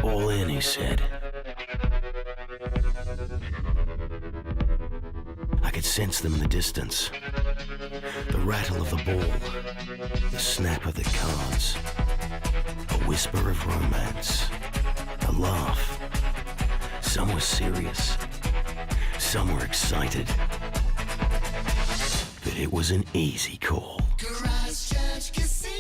All in, he said. I could sense them in the distance. The rattle of the ball, the snap of the cards, a whisper of romance, a laugh. Some were serious, some were excited. But it was an easy call. Christchurch Casino.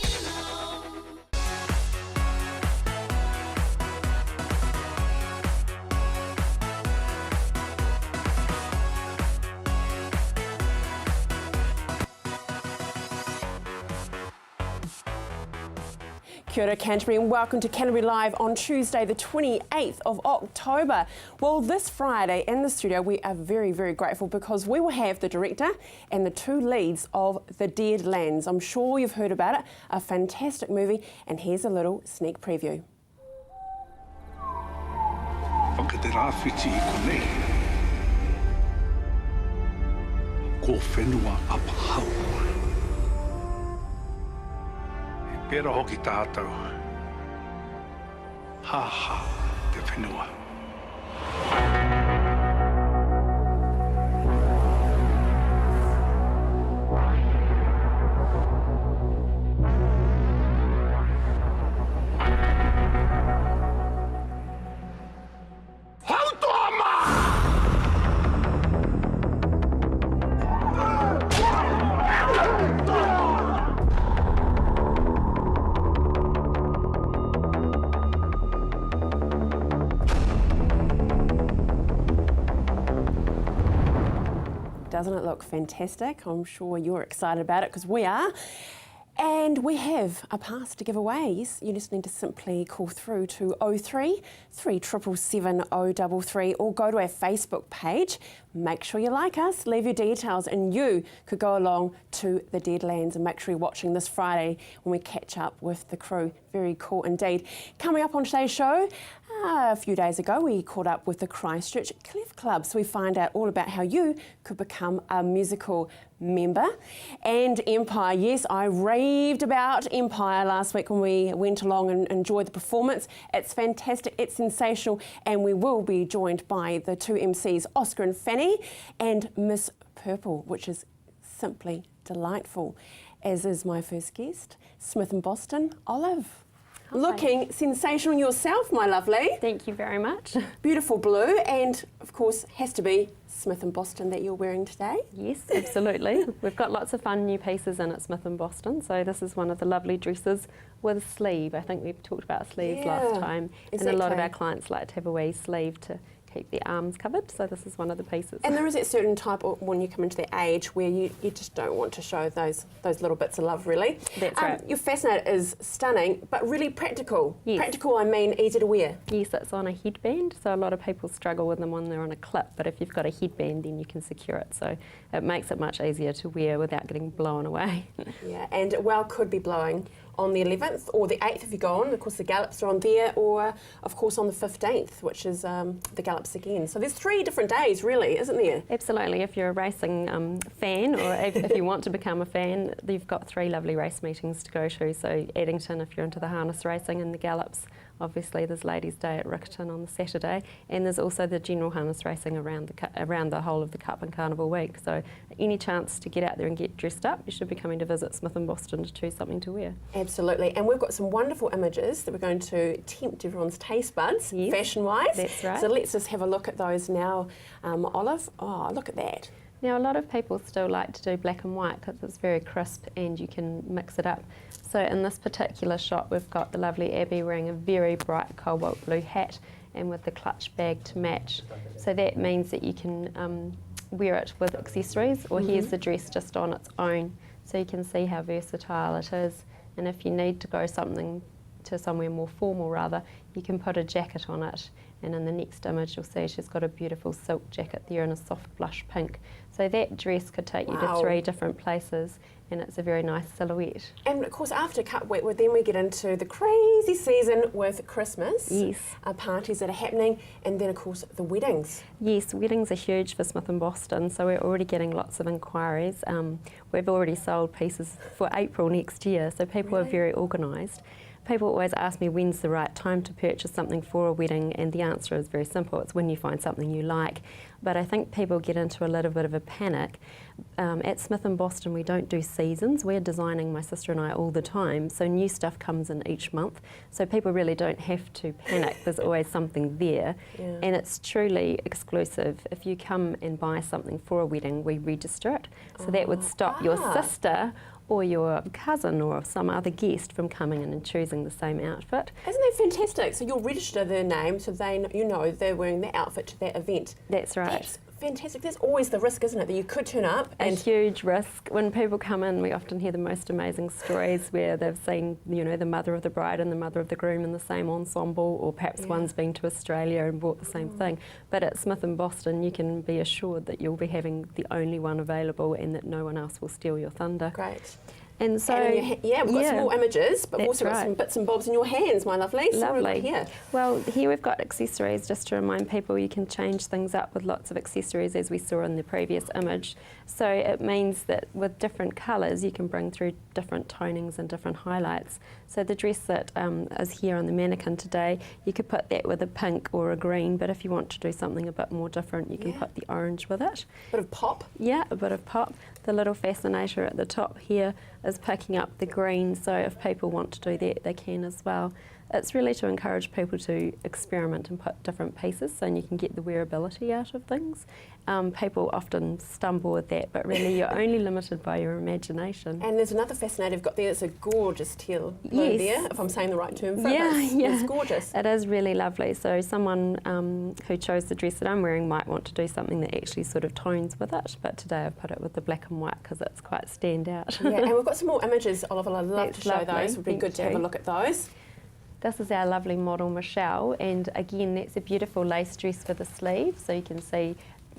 Kia ora, Canterbury, and welcome to Canterbury Live on Tuesday the 28th of October. Well, this Friday in the studio we are very, very grateful because we will have the director and the two leads of The Dead Lands. I'm sure you've heard about it, a fantastic movie, and here's a little sneak preview. Ko te rāwhiti I konei, ko whenua apahau. E pera hoki tātou, ha te whenua. Doesn't it look fantastic? I'm sure you're excited about it because we are. And we have a pass to give away. Yes, you just need to simply call through to 03 3777 033 or go to our Facebook page. Make sure you like us, leave your details, and you could go along to the Deadlands and make sure you're watching this Friday when we catch up with the crew. Very cool indeed. Coming up on today's show, a few days ago we caught up with the Christchurch Clef Club, so we find out all about how you could become a musical member. And Empire, yes, I raved about Empire last week when we went along and enjoyed the performance. It's fantastic, it's sensational, and we will be joined by the two MCs, Oscar and Fanny, and Miss Purple, which is simply delightful, as is my first guest, Smith & Boston, Olive. Hi. Looking sensational yourself, my lovely. Thank you very much. Beautiful blue, and of course has to be Smith & Boston that you're wearing today. Yes, absolutely. We've got lots of fun new pieces in at Smith & Boston, so this is one of the lovely dresses with a sleeve. I think we've talked about sleeves last time, exactly. And a lot of our clients like to have a wee sleeve to keep their arms covered, so this is one of the pieces. And there is that certain type of, when you come into that age where you just don't want to show those little bits of love, really. That's right. Your fascinator is stunning, but really practical. Yes. Practical, I mean easy to wear. Yes, it's on a headband, so a lot of people struggle with them when they're on a clip, but if you've got a headband then you can secure it, so it makes it much easier to wear without getting blown away. Yeah, and it well could be blowing on the 11th or the 8th if you go on. Of course, the gallops are on there, or of course on the 15th, which is the gallops again. So there's 3 different days, really, isn't there? Absolutely. If you're a racing fan, or if you want to become a fan, you've got 3 lovely race meetings to go to. So Addington, if you're into the harness racing, and the gallops. Obviously, there's Ladies' Day at Riccarton on the Saturday, and there's also the general harness racing around the whole of the Cup and Carnival week. So any chance to get out there and get dressed up, you should be coming to visit Smith & Boston to choose something to wear. Absolutely, and we've got some wonderful images that we're going to tempt everyone's taste buds, yes, fashion-wise. That's right. So let's just have a look at those now. Olive, oh, look at that. Now, a lot of people still like to do black and white because it's very crisp and you can mix it up. So in this particular shot, we've got the lovely Abby wearing a very bright cobalt blue hat and with the clutch bag to match. So that means that you can wear it with accessories, or here's the dress just on its own. So you can see how versatile it is. And if you need to go somewhere more formal rather, you can put a jacket on it. And in the next image you'll see she's got a beautiful silk jacket there in a soft blush pink. So that dress could take you to 3 different places, and it's a very nice silhouette. And of course after Cup Week, well, then we get into the crazy season with Christmas. Yes. Parties that are happening, and then of course the weddings. Yes, weddings are huge for Smith & Boston, so we're already getting lots of inquiries. We've already sold pieces for April next year, so people are very organised. People always ask me when's the right time to purchase something for a wedding, and the answer is very simple. It's when you find something you like. But I think people get into a little bit of a panic. At Smith & Boston, we don't do seasons. We're designing, my sister and I, all the time. So new stuff comes in each month. So people really don't have to panic. There's always something there. Yeah. And it's truly exclusive. If you come and buy something for a wedding, we register it. So that would stop your sister or your cousin or some other guest from coming in and choosing the same outfit. Isn't that fantastic? So you'll register their name so you know they're wearing that outfit to that event. That's right. That's fantastic. There's always the risk, isn't it, that you could turn up A and huge risk. When people come in, we often hear the most amazing stories where they've seen, the mother of the bride and the mother of the groom in the same ensemble, or perhaps one's been to Australia and bought the same thing. But at Smith & Boston, you can be assured that you'll be having the only one available and that no one else will steal your thunder. great. And so, And we've got some more images, but we've That's also got right. some bits and bobs in your hands, my lovely. So what have we got Lovely. here? Well, here we've got accessories, just to remind people you can change things up with lots of accessories, as we saw in the previous image. So it means that with different colours you can bring through different tonings and different highlights. So the dress that is here on the mannequin today, you could put that with a pink or a green, but if you want to do something a bit more different, you can put the orange with it. Bit of pop. Yeah, a bit of pop. The little fascinator at the top here is picking up the green, so if people want to do that, they can as well. It's really to encourage people to experiment and put different pieces so you can get the wearability out of things. People often stumble with that, but really you're only limited by your imagination. And there's another fascinator you've got there. It's a gorgeous teal blue there, if I'm saying the right term for it. It's gorgeous. It is really lovely. So someone who chose the dress that I'm wearing might want to do something that actually sort of tones with it, but today I've put it with the black and white because it's quite stand out. Yeah, and we've got some more images, Oliver. I'd love That's to show lovely. those. It would be Thank good to have a you. look at those. This is our lovely model Michelle, and again that's a beautiful lace dress for the sleeve, so you can see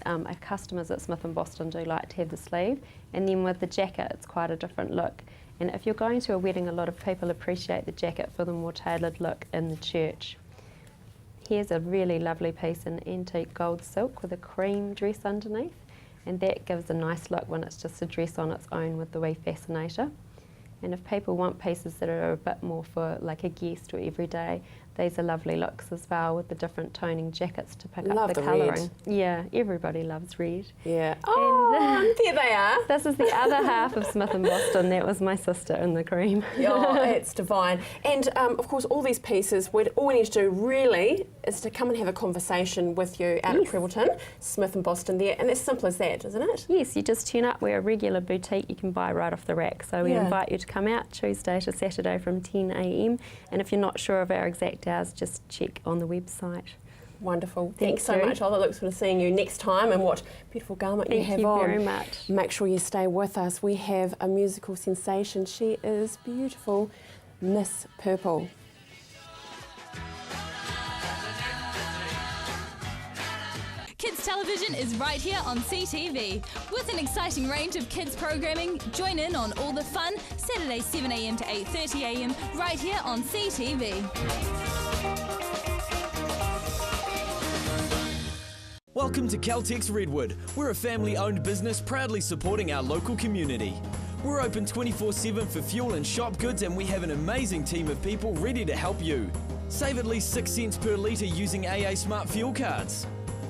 our customers at Smith & Boston do like to have the sleeve, and then with the jacket it's quite a different look. And if you're going to a wedding, a lot of people appreciate the jacket for the more tailored look in the church. Here's a really lovely piece in antique gold silk with a cream dress underneath, and that gives a nice look when it's just a dress on its own with the wee fascinator. And if people want pieces that are a bit more for like a guest or every day, these are lovely looks as well with the different toning jackets to pick Love up the the colouring. red. Yeah, everybody loves red. Yeah. Oh, there they are. This is the other half of Smith & Boston. That was my sister in the cream. Oh, it's divine. And of course, all these pieces, all we need to do really is to come and have a conversation with you out at Prebbleton, Smith & Boston there, and it's simple as that, isn't it? Yes, you just tune up. We're a regular boutique you can buy right off the rack. So we invite you to come out Tuesday to Saturday from 10 a.m. And if you're not sure of our exact hours, just check on the website. Wonderful. Thank Thanks so you. much. I look forward to seeing you next time, and what beautiful garment you Thank have you on. very much. Make sure you stay with us. We have a musical sensation. She is beautiful, Miss Purple. Kids Television is right here on CTV. With an exciting range of kids programming, join in on all the fun, Saturday 7am to 8:30am, right here on CTV. Welcome to Caltex Redwood. We're a family-owned business proudly supporting our local community. We're open 24/7 for fuel and shop goods, and we have an amazing team of people ready to help you. Save at least 6 cents per litre using AA Smart Fuel cards.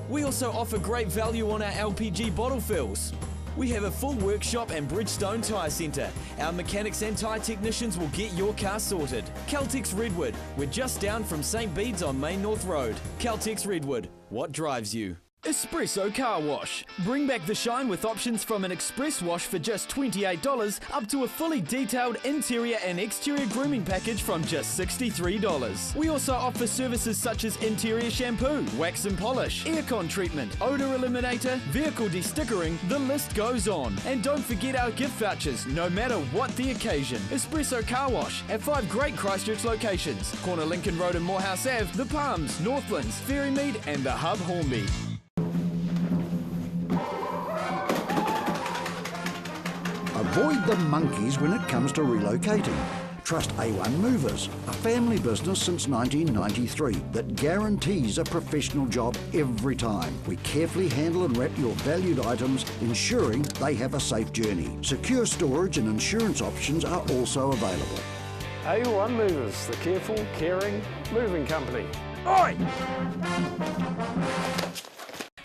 We also offer great value on our LPG bottle fills. We have a full workshop and Bridgestone Tyre Centre. Our mechanics and tyre technicians will get your car sorted. Caltex Redwood. We're just down from St Bede's on Main North Road. Caltex Redwood. What drives you? Espresso Car Wash. Bring back the shine with options from an express wash for just $28 up to a fully detailed interior and exterior grooming package from just $63. We also offer services such as interior shampoo, wax and polish, aircon treatment, odour eliminator, vehicle de-stickering, the list goes on. And don't forget our gift vouchers, no matter what the occasion. Espresso Car Wash at 5 great Christchurch locations. Corner Lincoln Road and Morehouse Ave, The Palms, Northlands, Ferrymead and the Hub Hornby. Avoid the monkeys when it comes to relocating. Trust A1 Movers, a family business since 1993 that guarantees a professional job every time. We carefully handle and wrap your valued items, ensuring they have a safe journey. Secure storage and insurance options are also available. A1 Movers, the careful, caring, moving company. Oi!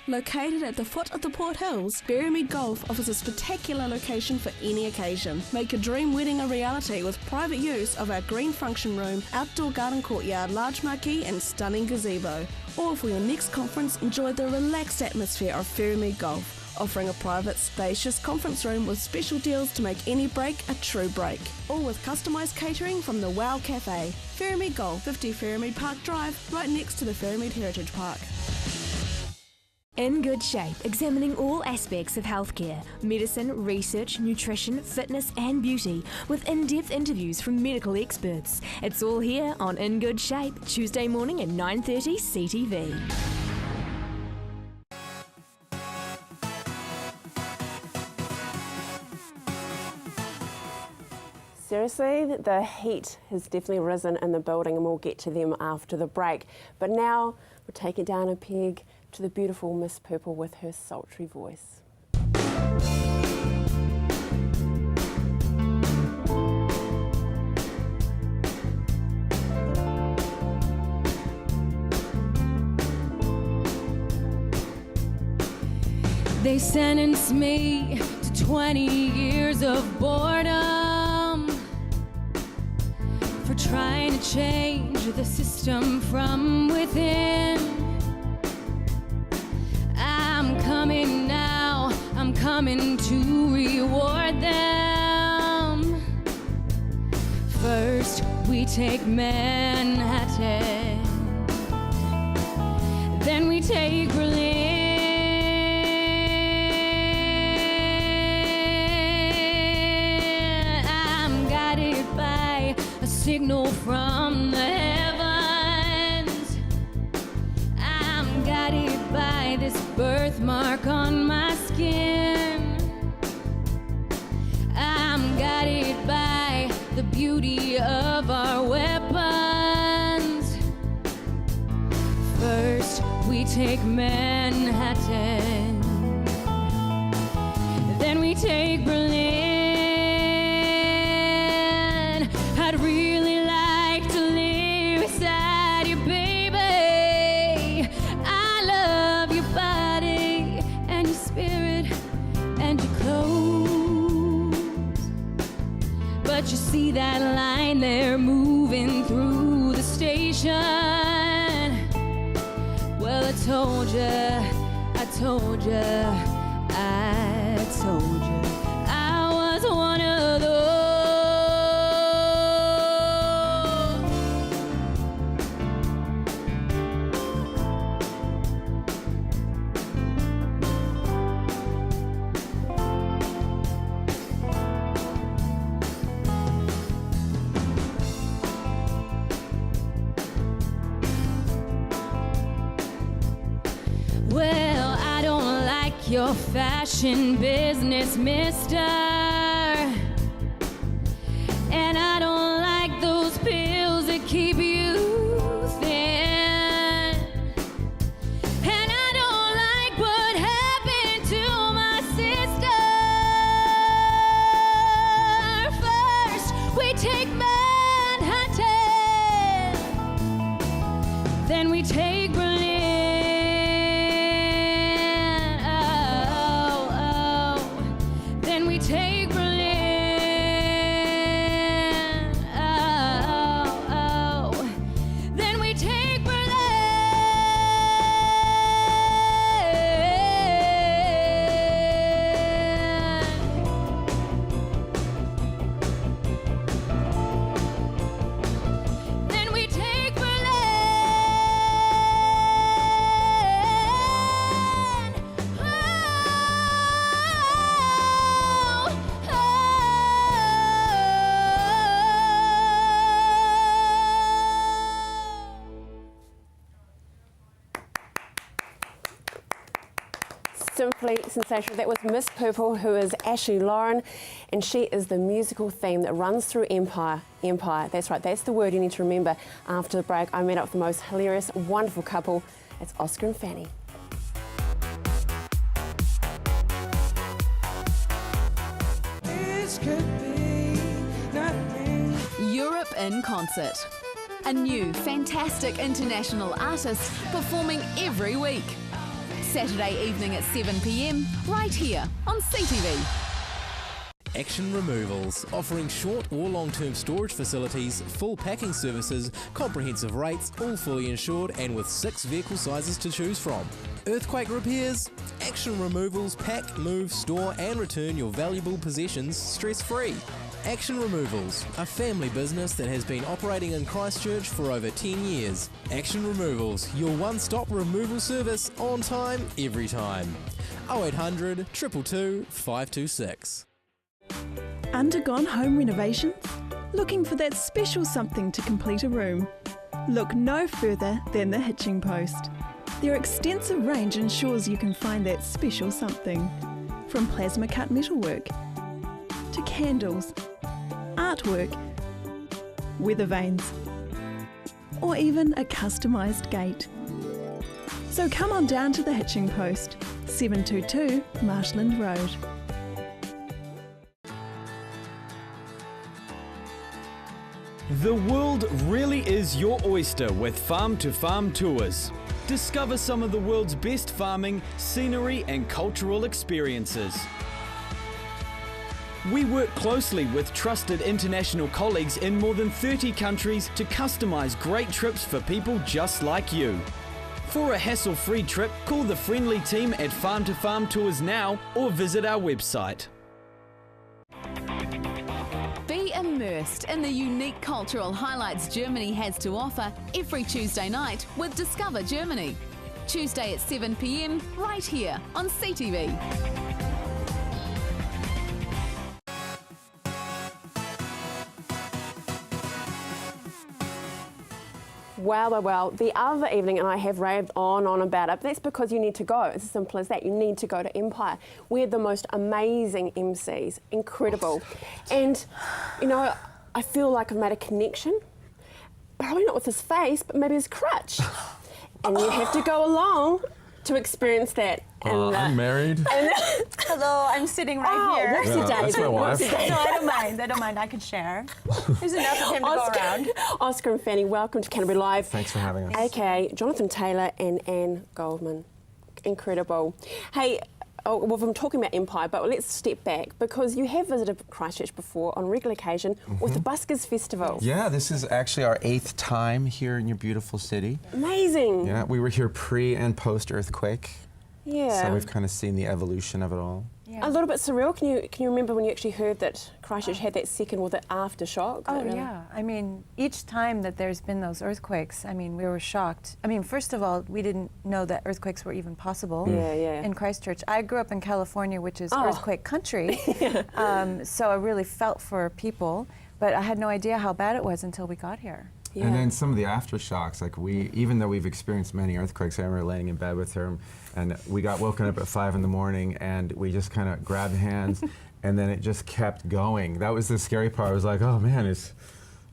Located at the foot of the Port Hills, Berrymead Golf offers a spectacular location for any occasion. Make a dream wedding a reality with private use of our green function room, outdoor garden courtyard, large marquee and stunning gazebo. Or for your next conference, enjoy the relaxed atmosphere of Berrymead Golf, offering a private, spacious conference room with special deals to make any break a true break. All with customised catering from the Wow Cafe. Berrymead Golf, 50 Berrymead Park Drive, right next to the Berrymead Heritage Park. In Good Shape, examining all aspects of healthcare, medicine, research, nutrition, fitness and beauty, with in-depth interviews from medical experts. It's all here on In Good Shape, Tuesday morning at 9:30 CTV. Seriously, the heat has definitely risen in the building and we'll get to them after the break. But now we'll take it down a peg to the beautiful Miss Purple with her sultry voice. They sentenced me to 20 years of boredom for trying to change the system from within. I'm coming now, I'm coming to reward them. First we take Manhattan, then we take Berlin. I'm guided by a signal from the heavens. I'm guided by this birthmark on my skin. I'm guided by the beauty of our weapons. First we take Manhattan, then we take Berlin. I'd really like to live beside you, baby. I love your body and your spirit and your clothes. But you see that line there moving through the station? Well, I told you, I told you, I told you I was one of those. Well, I don't like your fashion business, mister. And I don't like those pills that keep you thin. And I don't like what happened to my sister. First, we take Manhattan, then we take Berlin. Take Berlin, then we take Berlin. Then we take Simply sensational. That was Miss Purple, who is Ashley Lauren, and she is the musical theme that runs through Empire. Empire, that's right, that's the word you need to remember. After the break, I met up with the most hilarious, wonderful couple. It's Oscar and Fanny. This could be nothing. Europe in concert. A new, fantastic international artist performing every week. Saturday evening at 7 p.m, right here on CTV. Action Removals, offering short or long-term storage facilities, full packing services, comprehensive rates, all fully insured and with 6 vehicle sizes to choose from. Earthquake repairs? Action Removals pack, move, store and return your valuable possessions stress-free. Action Removals, a family business that has been operating in Christchurch for over 10 years. Action Removals, your one-stop removal service on time, every time. 0800 222 526. Undergone home renovations? Looking for that special something to complete a room? Look no further than the Hitching Post. Their extensive range ensures you can find that special something. From plasma cut metalwork to candles, artwork, weather vanes, or even a customised gate. So come on down to the Hitching Post, 722 Marshland Road. The world really is your oyster with Farm to Farm tours. Discover some of the world's best farming, scenery and cultural experiences. We work closely with trusted international colleagues in more than 30 countries to customise great trips for people just like you. For a hassle-free trip, call the friendly team at Farm to Farm Tours now or visit our website. Be immersed in the unique cultural highlights Germany has to offer every Tuesday night with Discover Germany. Tuesday at 7 p.m, right here on CTV. Well, the other evening, and I have raved on about it, but that's because you need to go. It's as simple as that. You need to go to Empire. We had the most amazing MCs, incredible. And, you know, I feel like I've made a connection, probably not with his face, but maybe his crutch. And you have to go along to experience that. And, I'm married. Hello, I'm sitting right here. Whoopsie daisy. That's my wife. No, I don't mind. I can share. There's enough of him to go around. Oscar and Fanny, welcome to Canterbury Live. Thanks for having us. AKA Jonathan Taylor and Anne Goldman. Incredible. Hey, well, I'm talking about Empire, but let's step back because you have visited Christchurch before on regular occasion with the Buskers Festival. Yeah, this is actually our 8th time here in your beautiful city. Amazing. Yeah, we were here pre and post earthquake. Yeah. So we've kind of seen the evolution of it all. Yeah. A little bit surreal. Can you remember when you actually heard that Christchurch had that second or the aftershock? Oh, yeah. I mean, each time that there's been those earthquakes, I mean, we were shocked. I mean, first of all, we didn't know that earthquakes were even possible in Christchurch. I grew up in California, which is earthquake country, so I really felt for people, but I had no idea how bad it was until we got here. Yeah. And then some of the aftershocks, like even though we've experienced many earthquakes, I remember laying in bed with her and we got woken up at 5 in the morning and we just kind of grabbed hands and then it just kept going. That was the scary part. I was like, oh man, it's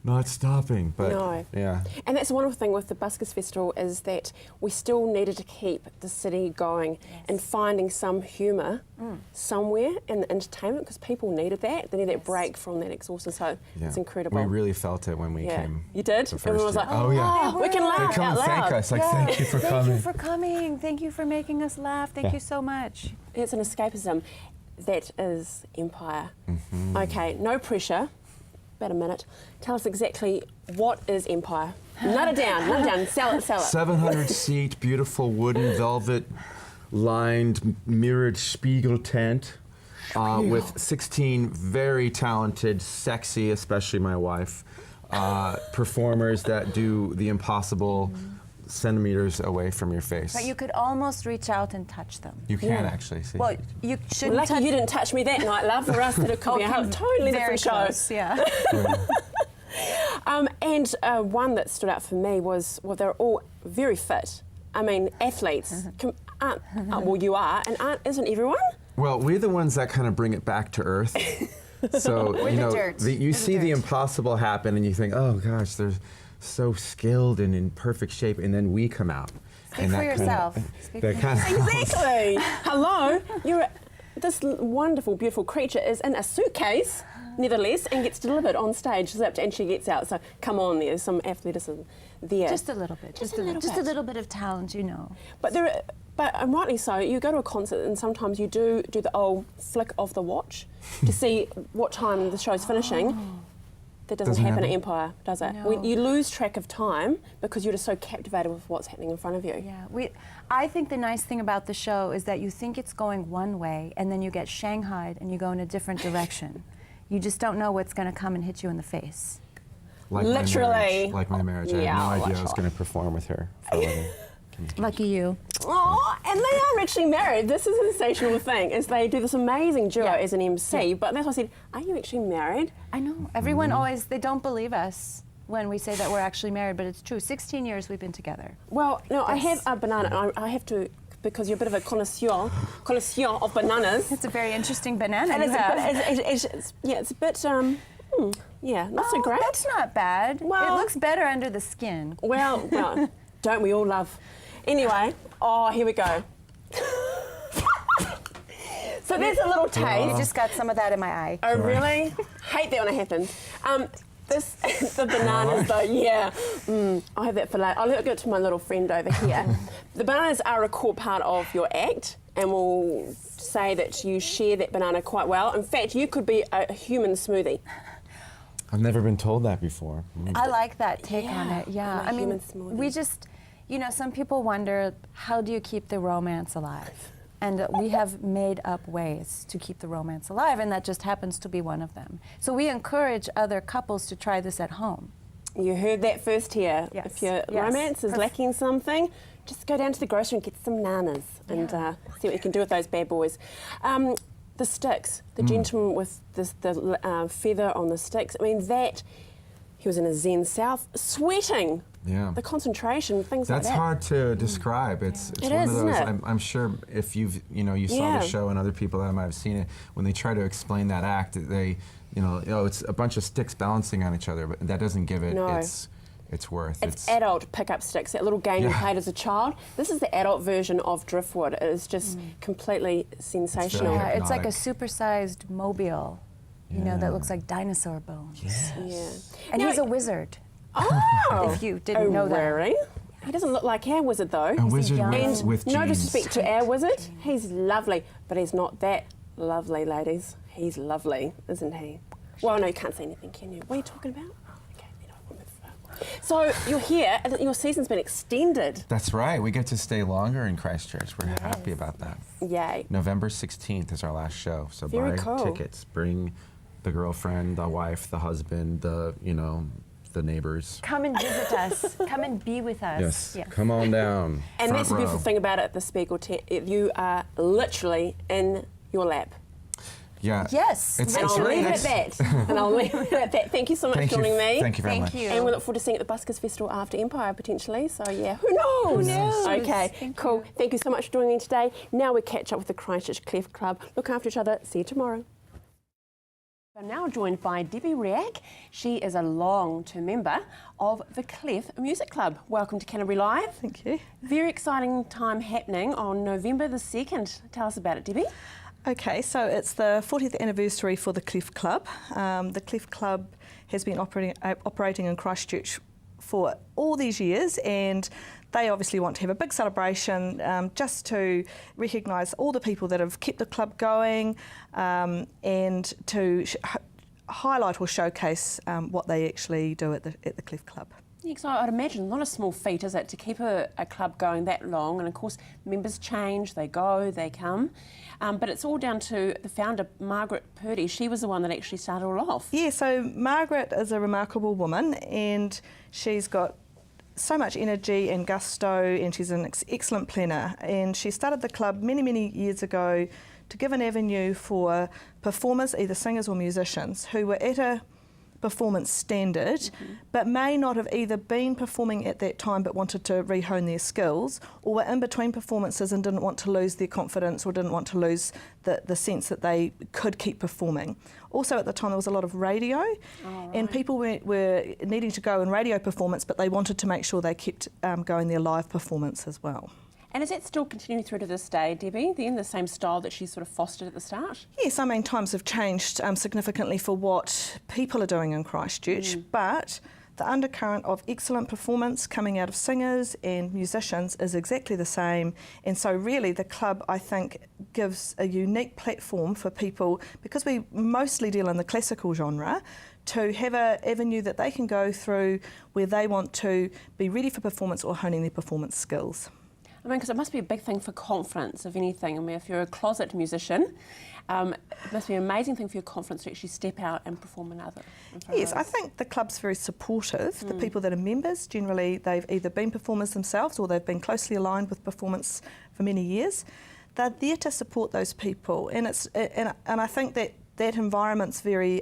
not stopping. But yeah. And that's the wonderful thing with the Buskers Festival is that we still needed to keep the city going and finding some humour somewhere in the entertainment because people needed that. They needed that break from that exhaustion. So it's incredible. We really felt it when we came. You did? Everyone was like, oh yeah. We can laugh They come out and thank loud. us, like thank you for coming. Thank you for coming. Thank you for making us laugh. Thank you so much. It's an escapism. That is Empire. Okay, no pressure. About a minute. Tell us exactly what is Empire. Nut it down, sell it. 700-seat, beautiful wooden velvet lined mirrored Spiegel tent with 16 very talented, sexy, especially my wife, performers that do the impossible centimeters away from your face. But you could almost reach out and touch them. You can actually see. Well, you shouldn't. Lucky you didn't touch me that night, love. For us, that could be a totally different show. Close, yeah. And one that stood out for me was, well, they're all very fit. I mean, athletes. Well, you are, and isn't everyone? Well, we're the ones that kind of bring it back to earth. So you know, you see the impossible happen, and you think, oh gosh, they're so skilled and in perfect shape, and then we come out. Speak for yourself. Exactly. Hello, this wonderful, beautiful creature is in a suitcase nevertheless, and gets delivered on stage, zipped, and she gets out. So come on, there's some athleticism there. Just a little bit. Just a little bit of talent, you know. But and rightly so, you go to a concert and sometimes you do the old flick of the watch to see what time the show's finishing. That doesn't happen at Empire, does it? No. You lose track of time because you're just so captivated with what's happening in front of you. Yeah, I think the nice thing about the show is that you think it's going one way and then you get shanghaied and you go in a different direction. You just don't know what's going to come and hit you in the face. Like literally. Like my marriage. I had no idea I was going to perform with her for a living. Lucky you. Oh, and they are actually married. This is a sensational thing, is they do this amazing duo as an MC, but that's why I said, are you actually married? I know. Everyone always, they don't believe us when we say that we're actually married, but it's true. 16 years we've been together. Well, no, I have a banana, and I have to, because you're a bit of a connoisseur of bananas. It's a very interesting banana And you have. it's a bit, yeah, not so great. That's not bad. Well, it looks better under the skin. Well, don't we all love? Anyway, here we go. So there's a little taste. You just got some of that in my eye. Oh, really? Hate that when it happens. The bananas, though, I'll have that for later. I'll give it to my little friend over here. The bananas are a core part of your act, and we'll say that you share that banana quite well. In fact, you could be a human smoothie. I've never been told that before. I like that take on it, yeah. I mean, we just, some people wonder, how do you keep the romance alive? And we have made up ways to keep the romance alive, and that just happens to be one of them. So we encourage other couples to try this at home. You heard that first here. Yes. If your romance is lacking something, just go down to the grocery and get some bananas and see what you can do with those bad boys. The sticks, the gentleman with the feather on the sticks, I mean, he was in a Zen South, sweating. Yeah. The concentration, things like that. That's hard to describe. It's It one is, of those. isn't it? I'm sure if you saw the show and other people that might have seen it, when they try to explain that act, they, it's a bunch of sticks balancing on each other, but that doesn't give it its worth. It's adult pickup sticks, that little game you played as a child. This is the adult version of Driftwood. It is just completely sensational. It's like a supersized mobile, that looks like dinosaur bones. Yes. And he's a wizard. Oh! If you didn't know that. Really? He doesn't look like our wizard, though. A wizard with no jeans. disrespect to our wizard. He's lovely, but he's not that lovely, ladies. He's lovely, isn't he? Well, no, you can't say anything, can you? What are you talking about? So you're here, and your season's been extended. That's right. We get to stay longer in Christchurch. We're happy about that. Yay. November 16th is our last show. So Very buy cool. tickets. Bring the girlfriend, the wife, the husband, the neighbors. Come and visit us. Come and be with us. Yes. Come on down. And that's the beautiful thing about it, the Spiegel tent. You are literally in your lap. Yeah. Yes. And I'll leave it at that. And I'll leave it at that. Thank you so much for joining me. Thank you very much. Thank you. And we look forward to seeing you at the Buskers Festival after Empire, potentially. So, yeah, who knows? Who knows? Okay, cool. Thank you so much for joining me today. Now we catch up with the Christchurch Clef Club. Look after each other. See you tomorrow. I'm now joined by Debbie Riak. She is a long-term member of the Clef Music Club. Welcome to Canterbury Live. Thank you. Very exciting time happening on November the 2nd. Tell us about it, Debbie. Okay, so it's the 40th anniversary for the Clef Club. The Clef Club has been operating in Christchurch for all these years, and they obviously want to have a big celebration just to recognise all the people that have kept the club going and to highlight or showcase what they actually do at the Clef Club. Yeah, so I'd imagine not a small feat, is it, to keep a club going that long? And of course, members change, they go, they come. But it's all down to the founder, Margaret Purdy. She was the one that actually started it all off. Yeah, so Margaret is a remarkable woman, and she's got so much energy and gusto, and she's an excellent planner. And she started the club many, many years ago to give an avenue for performers, either singers or musicians, who were at a performance standard, but may not have either been performing at that time but wanted to re-hone their skills, or were in between performances and didn't want to lose their confidence or didn't want to lose the sense that they could keep performing. Also at the time there was a lot of radio, and people were needing to go in radio performance, but they wanted to make sure they kept going their live performance as well. And is that still continuing through to this day, Debbie, then, the same style that she sort of fostered at the start? Yes, I mean, times have changed significantly for what people are doing in Christchurch, but the undercurrent of excellent performance coming out of singers and musicians is exactly the same. And so really the club, I think, gives a unique platform for people, because we mostly deal in the classical genre, to have an avenue that they can go through where they want to be ready for performance or honing their performance skills. I mean, because it must be a big thing for confidence, if anything. I mean, if you're a closet musician, it must be an amazing thing for your confidence to actually step out and perform another. Yes, I think the club's very supportive. The people that are members, generally, they've either been performers themselves or they've been closely aligned with performance for many years. They're there to support those people, and I think that environment's very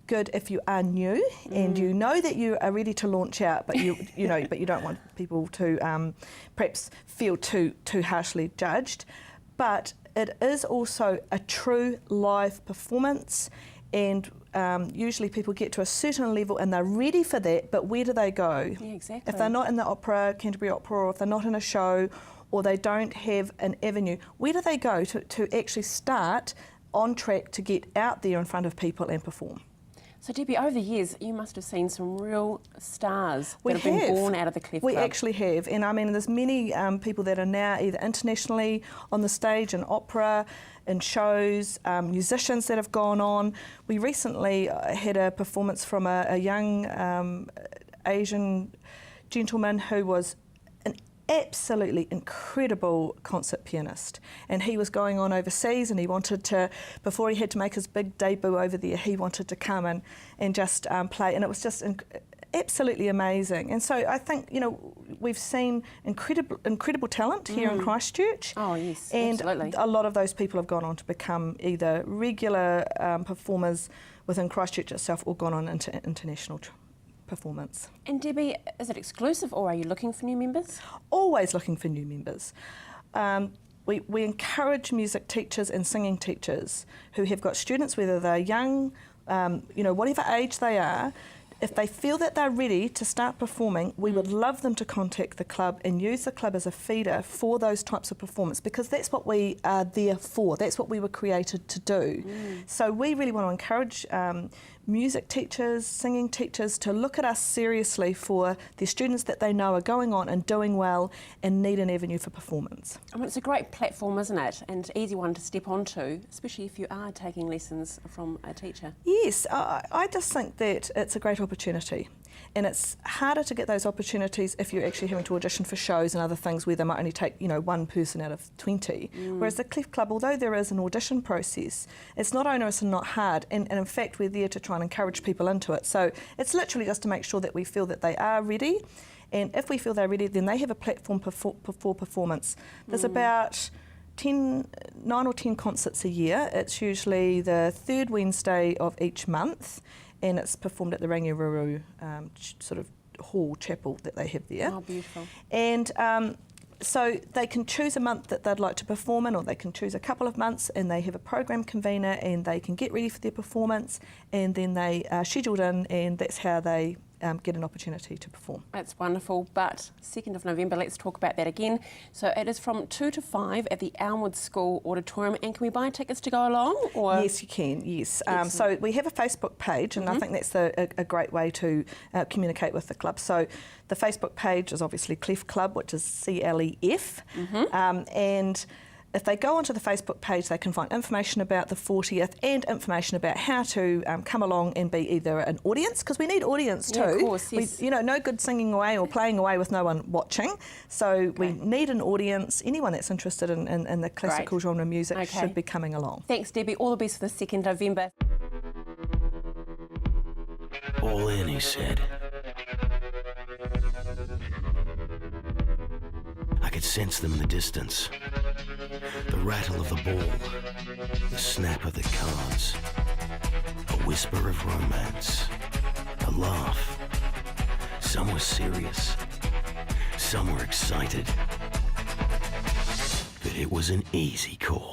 good if you are new and you know that you are ready to launch out, but you don't want people to perhaps feel too harshly judged. But it is also a true live performance, and usually people get to a certain level and they're ready for that, but where do they go? Yeah, exactly. If they're not in the opera, Canterbury Opera, or if they're not in a show, or they don't have an avenue, where do they go to actually start on track to get out there in front of people and perform? So Debbie, over the years, you must have seen some real stars that have been born out of the Clef Club. We actually have, and I mean, there's many people that are now either internationally on the stage in opera, in shows, musicians that have gone on. We recently had a performance from a young Asian gentleman who was absolutely incredible concert pianist, and he was going on overseas, and he wanted to, before he had to make his big debut over there, he wanted to come and just play, and it was just absolutely amazing. And so I think, we've seen incredible talent here in Christchurch. Oh yes, and absolutely. A lot of those people have gone on to become either regular performers within Christchurch itself or gone on into international performance. And Debbie, is it exclusive, or are you looking for new members? Always looking for new members. We encourage music teachers and singing teachers who have got students, whether they're young, whatever age they are. If they feel that they're ready to start performing, we would love them to contact the club and use the club as a feeder for those types of performance, because that's what we are there for. That's what we were created to do. So we really want to encourage music teachers, singing teachers to look at us seriously for their students that they know are going on and doing well and need an avenue for performance. I mean, it's a great platform, isn't it? And easy one to step onto, especially if you are taking lessons from a teacher. Yes, I just think that it's a great opportunity. And it's harder to get those opportunities if you're actually having to audition for shows and other things where they might only take, one person out of 20. Whereas the Clef Club, although there is an audition process, it's not onerous and not hard. And in fact, we're there to try and encourage people into it. So it's literally just to make sure that we feel that they are ready. And if we feel they're ready, then they have a platform for performance. There's about 9 or 10 concerts a year. It's usually the third Wednesday of each month, and it's performed at the Rangiruru sort of hall chapel that they have there. Oh, beautiful. And so they can choose a month that they'd like to perform in, or they can choose a couple of months, and they have a program convener and they can get ready for their performance, and then they are scheduled in, and that's how they get an opportunity to perform. That's wonderful, but 2nd of November, let's talk about that again. So it is from 2 to 5 at the Elmwood School Auditorium, and can we buy tickets to go along? Or? Yes, you can, yes. So we have a Facebook page, and I think that's a great way to communicate with the club. So the Facebook page is obviously Clef Club, which is CLEF, and if they go onto the Facebook page, they can find information about the 40th and information about how to come along and be either an audience, because we need audience too. Yeah, of course, yes. No good singing away or playing away with no one watching. So we need an audience. Anyone that's interested in the classical genre music should be coming along. Thanks, Debbie. All the best for the 2nd of November. All in, he said. I could sense them in the distance. The rattle of the ball, the snap of the cards, a whisper of romance, a laugh. Some were serious, some were excited. But it was an easy call.